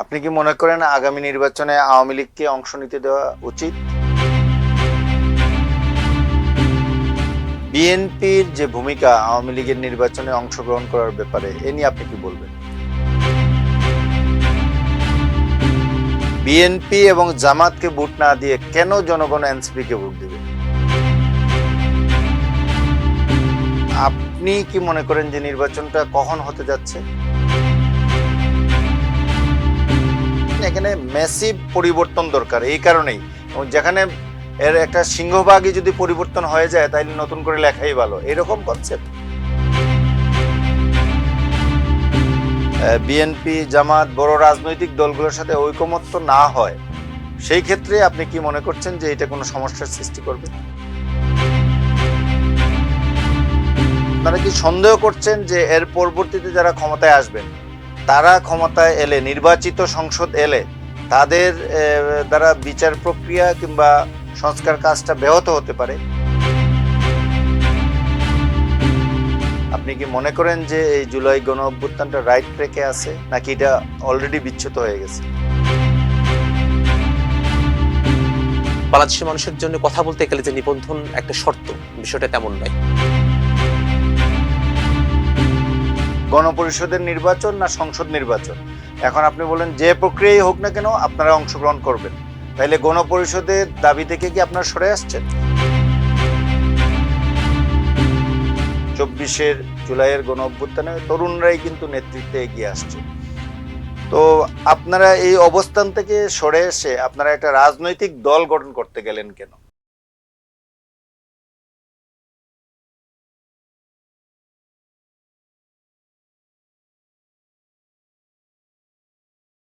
আপনি কি মনে করেন আগামী নির্বাচনে আওয়ামী লীগকে অংশ নিতে দেওয়া উচিত? বিএনপির যে ভূমিকা আওয়ামী লীগের নির্বাচনে অংশগ্রহণ করার ব্যাপারে এ নিয়ে আপনি কি বলবেন? বিএনপি এবং জামাতকে ভোট না দিয়ে কেন জনগণ এনসিপিকে ভোট দিবে? আপনি কি মনে করেন যে নির্বাচনটা কখন হতে যাচ্ছে? এখানে ম্যাসিভ পরিবর্তন দরকার, এই কারণেই যেখানে এর একটা সিংহভাগই যদি পরিবর্তন হয়ে যায় তাইলে নতুন করে লেখাই ভালো, এরকম কনসেপ্ট। বিএনপি জামাত বড় রাজনৈতিক দলগুলোর সাথে ঐকমত্য না হয় সেই ক্ষেত্রে আপনি কি মনে করছেন যে এটা কোনো সমস্যার সৃষ্টি করবে? আপনারা কি সন্দেহ করছেন যে এর পরবর্তীতে যারা ক্ষমতায় আসবেন তারা ক্ষমতায় এলে, নির্বাচিত সংসদ এলে তাদের দ্বারা বিচার প্রক্রিয়া কিংবা সংস্কার কাজটা ব্যাহত হতে পারে? আপনি কি মনে করেন যে এই জুলাই গণ অভ্যুত্থানটা রাইট ট্র্যাকে আছে নাকি এটা অলরেডি বিচ্যুত হয়ে গেছে? বাংলাদেশের মানুষের জন্য কথা বলতে গেলে যে নিবন্ধন একটা শর্ত, বিষয়টা তেমন নয়। গণপরিষদের নির্বাচন না সংসদ নির্বাচন, এখন আপনি বলেন যে প্রক্রিয়াই হোক না কেন আপনারা অংশগ্রহণ করবেন, তাইলে গণপরিষদের দাবি থেকে কি আপনারা সরে আসছেন? 24 জুলাইয়ের গণ অভ্যুত্থানে তরুণরাই কিন্তু নেতৃত্বে এগিয়ে আসছে। তো আপনারা এই অবস্থান থেকে সরে এসে আপনারা একটা রাজনৈতিক দল গঠন করতে গেলেন কেন?